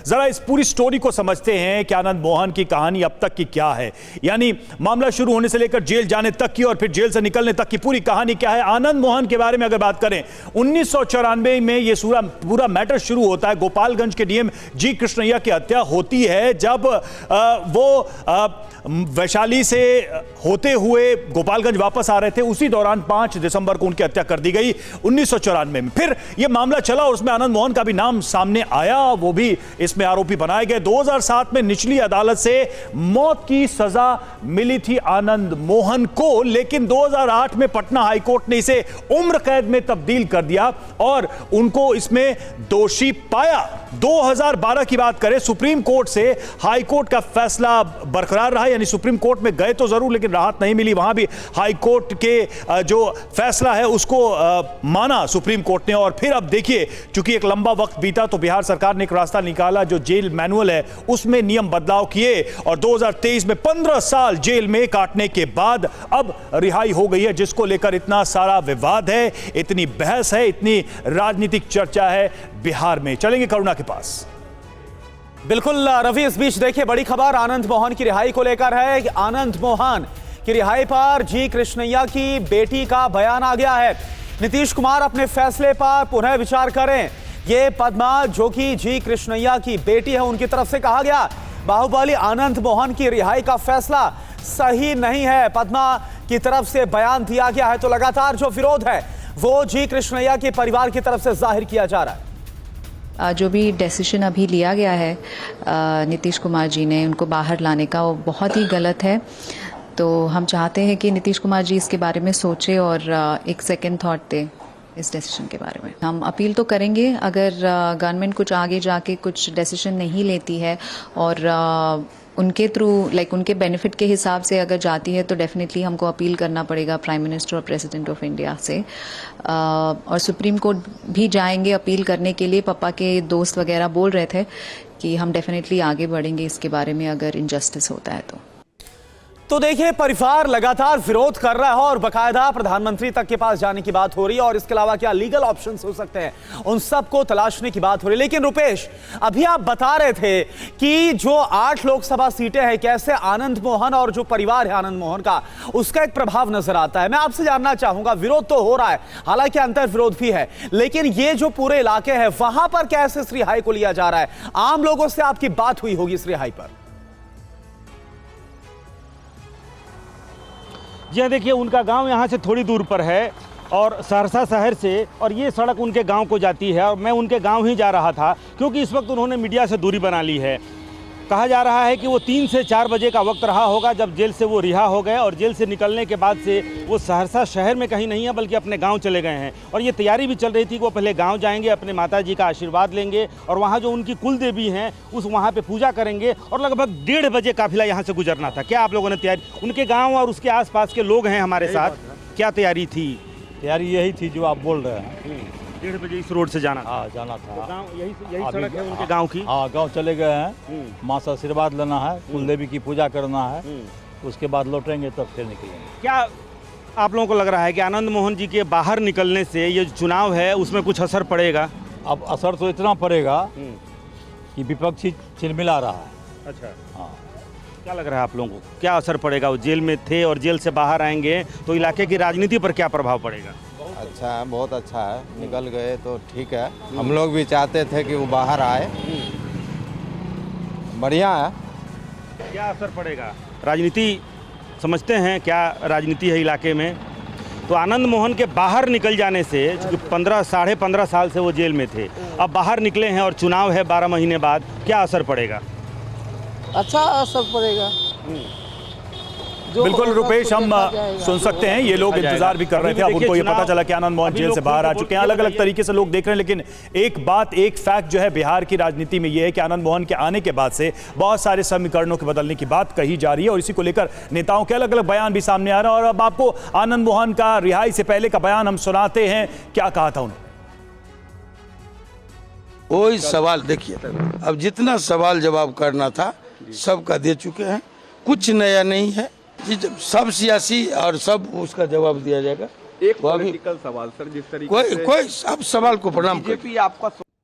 जरा इस पूरी स्टोरी को समझते हैं कि आनंद मोहन की कहानी अब तक की क्या है, यानी मामला शुरू होने से लेकर जेल जाने तक की और फिर जेल से निकलने तक की पूरी कहानी क्या है। आनंद मोहन के बारे में अगर बात करें, 1994 में यह पूरा मैटर शुरू होता है। गोपालगंज के डीएम जी कृष्णैया की हत्या होती है जब वो वैशाली से होते हुए गोपालगंज वापस आ रहे थे। उसी दौरान 5 दिसंबर को उनकी हत्या कर दी गई 1994 में। फिर यह मामला चला और उसमें आनंद मोहन का भी नाम सामने आया, वो भी इसमें आरोपी बनाए गए। 2007 में निचली अदालत से मौत की सजा मिली थी आनंद मोहन को, लेकिन 2008 में पटना हाईकोर्ट ने इसे उम्र कैद में तब्दील कर दिया और उनको इसमें दोषी पाया। 2012 की बात करें, सुप्रीम कोर्ट से हाईकोर्ट का फैसला बरकरार रहा, यानी सुप्रीम कोर्ट में गए तो जरूर लेकिन राहत नहीं मिली। वहां भी हाई कोर्ट के जो फैसला है उसको माना सुप्रीम कोर्ट ने। और फिर अब देखिए, चूंकि एक लंबा वक्त बीता तो बिहार सरकार ने एक रास्ता निकाला, जो जेल मैनुअल है उसमें नियम बदलाव किए और 2023 में 15 साल जेल में काटने के बाद अब रिहाई हो गई है, जिसको लेकर इतना सारा विवाद है, इतनी बहस है, इतनी राजनीतिक चर्चा है बिहार में। चलेंगे करुणा के पास। बिल्कुल रवि, इस बीच देखिए बड़ी खबर आनंद मोहन की रिहाई को लेकर है कि आनंद मोहन की रिहाई पर जी कृष्णैया की बेटी का बयान आ गया है। नीतीश कुमार अपने फैसले पर पुनः विचार करें, ये पद्मा जो कि जी कृष्णैया की बेटी है उनकी तरफ से कहा गया बाहुबली आनंद मोहन की रिहाई का फैसला सही नहीं है। पद्मा की तरफ से बयान दिया गया है, तो लगातार जो विरोध है वो जी कृष्णैया के परिवार की तरफ से जाहिर किया जा रहा है। जो भी डिसीजन अभी लिया गया है नीतीश कुमार जी ने उनको बाहर लाने का, वो बहुत ही गलत है। तो हम चाहते हैं कि नीतीश कुमार जी इसके बारे में सोचें और एक सेकंड थॉट दें इस डिसीजन के बारे में। हम अपील तो करेंगे अगर गवर्नमेंट कुछ आगे जाके कुछ डिसीजन नहीं लेती है और उनके थ्रू उनके बेनिफिट के हिसाब से अगर जाती है तो डेफिनेटली हमको अपील करना पड़ेगा प्राइम मिनिस्टर और प्रेसिडेंट ऑफ इंडिया से, और सुप्रीम कोर्ट भी जाएंगे अपील करने के लिए। पापा के दोस्त वगैरह बोल रहे थे कि हम डेफिनेटली आगे बढ़ेंगे इसके बारे में अगर इनजस्टिस होता है तो देखिए परिवार लगातार विरोध कर रहा है और बकायदा प्रधानमंत्री तक के पास जाने की बात हो रही है और इसके अलावा क्या लीगल ऑप्शंस हो सकते हैं उन सबको तलाशने की बात हो रही है। लेकिन रुपेश, अभी आप बता रहे थे कि जो 8 लोकसभा सीटें हैं, कैसे आनंद मोहन और जो परिवार है आनंद मोहन का, उसका एक प्रभाव नजर आता है। मैं आपसे जानना चाहूंगा, विरोध तो हो रहा है, हालांकि अंतर विरोध भी है, लेकिन ये जो पूरे इलाके हैं वहां पर कैसे इस रिहाई को लिया जा रहा है? आम लोगों से आपकी बात हुई होगी इस रिहाई पर। जी देखिए, उनका गांव यहाँ से थोड़ी दूर पर है और सहरसा शहर से, और ये सड़क उनके गांव को जाती है और मैं उनके गांव ही जा रहा था क्योंकि इस वक्त उन्होंने मीडिया से दूरी बना ली है। कहा जा रहा है कि वो 3 से 4 बजे का वक्त रहा होगा जब जेल से वो रिहा हो गए और जेल से निकलने के बाद से वो सहरसा शहर में कहीं नहीं है बल्कि अपने गांव चले गए हैं। और ये तैयारी भी चल रही थी कि वो पहले गांव जाएंगे, अपने माताजी का आशीर्वाद लेंगे और वहाँ जो उनकी कुल देवी हैं उस वहाँ पे पूजा करेंगे और लगभग 1:30 बजे काफिला यहाँ से गुजरना था। क्या आप लोगों ने तैयारी, उनके गाँव और उसके आस के लोग हैं हमारे साथ, क्या तैयारी थी? तैयारी यही थी जो आप बोल रहे हैं। 1:30 बजे इस रोड से जाना था? हाँ, जाना था। तो गाँव यही सड़क है उनके गाँव की? हाँ, गांव चले गए हैं, माँ से आशीर्वाद लेना है, कुल देवी की पूजा करना है, उसके बाद लौटेंगे तब फिर निकलेंगे। क्या आप लोगों को लग रहा है कि आनंद मोहन जी के बाहर निकलने से ये चुनाव है उसमें कुछ असर पड़ेगा? अब असर तो इतना पड़ेगा कि विपक्षी चिलमिला रहा है। अच्छा, हाँ। क्या लग रहा है आप लोगों को, क्या असर पड़ेगा? वो जेल में थे और जेल से बाहर आएंगे तो इलाके की राजनीति पर क्या प्रभाव पड़ेगा? अच्छा है, बहुत अच्छा है, निकल गए तो ठीक है। हम लोग भी चाहते थे कि वो बाहर आए, बढ़िया है। क्या असर पड़ेगा? राजनीति समझते हैं क्या राजनीति है इलाके में? तो आनंद मोहन के बाहर निकल जाने से, चूँकि साढ़े 15 साल से वो जेल में थे, अब बाहर निकले हैं और चुनाव है 12 महीने बाद, क्या असर पड़ेगा? अच्छा असर पड़ेगा। बिल्कुल रुपेश, हम सुन सकते हैं, ये लोग इंतजार भी कर रहे थे। अब उनको ये पता चला कि आनंद मोहन जेल से बाहर आ चुके हैं। अलग अलग तरीके से लोग देख रहे हैं, लेकिन एक फैक्ट जो है बिहार की राजनीति में ये है कि आनंद मोहन के आने के बाद से बहुत सारे समीकरणों के बदलने की बात कही जा रही है और इसी को लेकर नेताओं के अलग अलग बयान भी सामने आ रहे हैं। और अब आपको आनंद मोहन का रिहाई से पहले का बयान हम सुनाते हैं, क्या कहा था उन्होंने। कोई सवाल, देखिए अब जितना सवाल जवाब करना था सबका दे चुके हैं, कुछ नया नहीं है। सब सियासी और सब उसका जवाब दिया जाएगा। एक पॉलिटिकल सवाल सर, जिस तरीके कोई सब सवाल को प्रणाम बीजेपी आपका